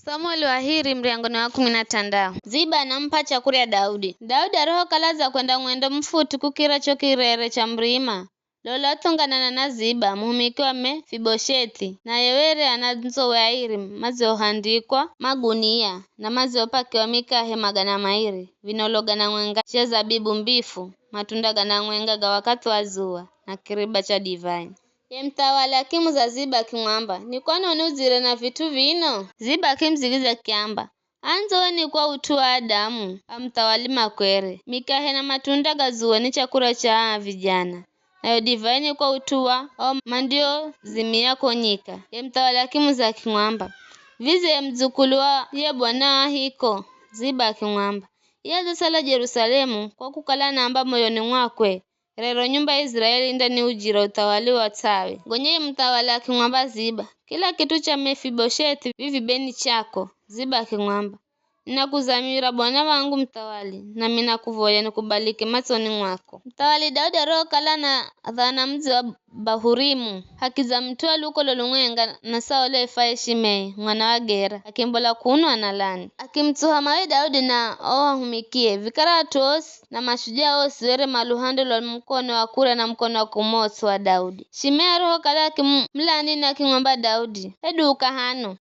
Samuel wahiri mriangoni wa 16. Ziba anampa chakula Daudi. Daudi aroho kalaza kwenda mwendo mfuti kukira chokirere cha mrima. Lolotongana na Ziba muhumikiwa Mefibosheti na yewere ananzo wahiri mazohandikwa magunia na mazopakiwa mikahe magana mairi vinologana mwenga cha zabibu mbifu matunda gana mwenga ga wakati wa zua na kiriba cha divine. Ye mtawala akimuza Ziba kimwamba, ni kwani unuzire na vitu vino? Ziba akimzigiza kiamba, anzo weni kwa utu wa Adamu, amtawali makwere. Mikahe na matunda gazuwe ni chakula cha vijana. Nayo divine kwa utuwa, mandio zimia konyika. Ye mtawala akimuza kimwamba, vize mzukuluwa ye bwana hiko. Ziba kimwamba, yaza sala Jerusalemu kwa kukala namba moyoni mwakwe. Rero nyumba ya Israeli ndani ujira utawali wa tawe. Gonye mtawala akimwamba Ziba, kila kitu cha Mefibosheti vivi beni chako. Ziba akimwamba, ninakuzamira bwana wangu mtawali, na mina kuvoya nikubalike matoni mwako. Mtawali Daudi roho kala na dhana mzi wa Bahurimu, hakiza mtua luko lolungwenga na saole efae Shimei, mwana wa Gera, akimbola kunu analani. Akimtuha mawe Daudi na humikie, vikara tuosi na mashujaa osi were maluhando lo mkono wa kura na mkono wa kumosu wa Daudi. Shimei roho kala akimlani na kimwamba Daudi, hedu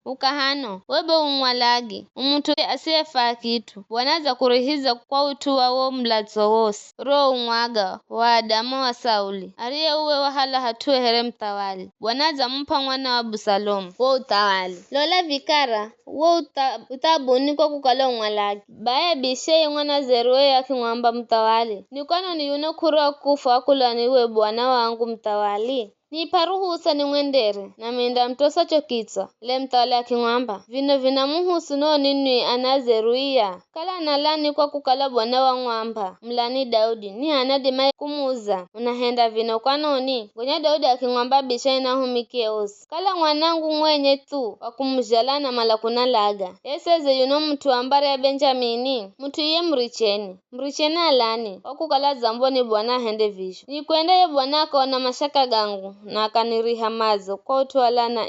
ukahano, webe umwalagi, umutu asiyefaa kitu. Wanaza kurihiza kwa utu wa wo mlazo wosi, roho umwaga wa Adamu wa Sauli. Ariye uwe wahala hatue here mtawali. Wanaza mpa mwana wa Absalomu wo utawali. Lola vikara wo utabuni kwa kukala umwalagi. Bae bishei mwana Zeruya ya kimwamba mtawali, ni kwani ni yuno kura kufa wakula niwe bwana wangu mtawali? Ni paruhusa ni mwendere na minda mtosa chokitsa. Le mtawala kimwamba, vina muhusu no nini anazeruia. Kala analani kwa kukala bwana wa mwamba mlani Daudi, ni anadima kumuza unahenda vino kwa noni. Gonya Daudi akimwamba bishai na humikie osi, kala mwanangu mwenye tu wakumjalana malakuna laga. Eseze yuno mtu ambare ya Benjamini, mtu ye mricheni alani wakukala zamboni bwana hende vishu. Ni kwenda ye bwana kaona mashaka gangu na akaniriha mazo kwa utuwalana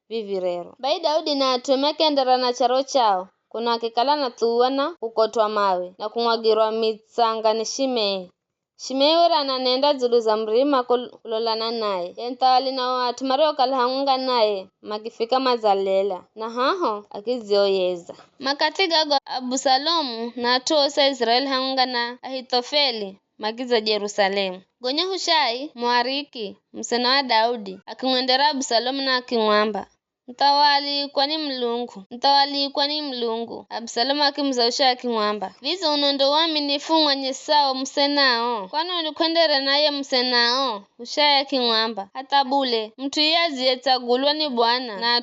vivirero. Bai Daudi na atumeke ndara na charo chao, kuna akikala na tuwana kukotwa mawe na kumwagirwa mitsanga ni Shimei. Shimei wera ananenda zulu za mrima kulolana naye. Yentawali na watu mareo kalhangunga naye makifika mazalela na haho akizioyeza. Makati gago Absalomu na atuosa Israeli hangunga na Ahithofeli magiza Jerusalemu. Gonya Hushai Mwariki msena wa Daudi akimwendera Absalomu na akimwamba, mtawali kwani mlungu. Absalomu akimzausha akimwamba, vizi unondo waaminifu mwenye sao msenao, kwani ulikwendere naye msenao? Hushai akimwamba, hata bule mtu yazi tagulwa ni bwana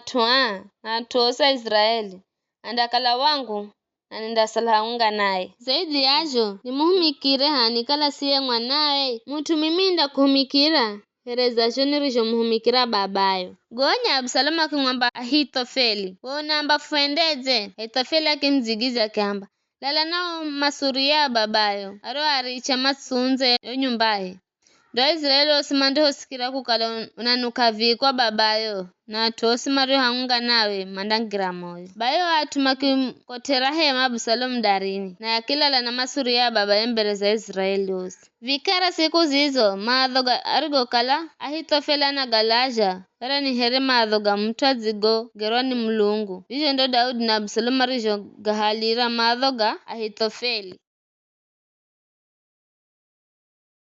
na atuosa Israeli andakala wangu na nindasalahaunga naye. Zaidi yajo ni muhumikire hani kala siye mwanawe. Mtu miminda kuhumikira hereza shonirisho muhumikira babayo. Gonya Absalomu akimwamba Ahithofeli, namba fuendeze. Ahithofeli akimzigiza kamba, lala nao masuri ya babayo aro aricha masunze yo nyumbaye. Ndo Israeli osimande hosikira kukala unanukavikwa babayo na tosi mario hangunga nawe mandangira moyo. Bayo atumaki hema Absalomu darini na yakilala na masuri ya baba mbele za Israeli osi. Vikara siku zizo maadhoga arigokala Ahithofeli na galaja era ni here maadhoga mtu azigo gerwa ni mlungu. Hiyo ndo Daudi na Absalomu arijo gahalira maadhoga Ahithofeli.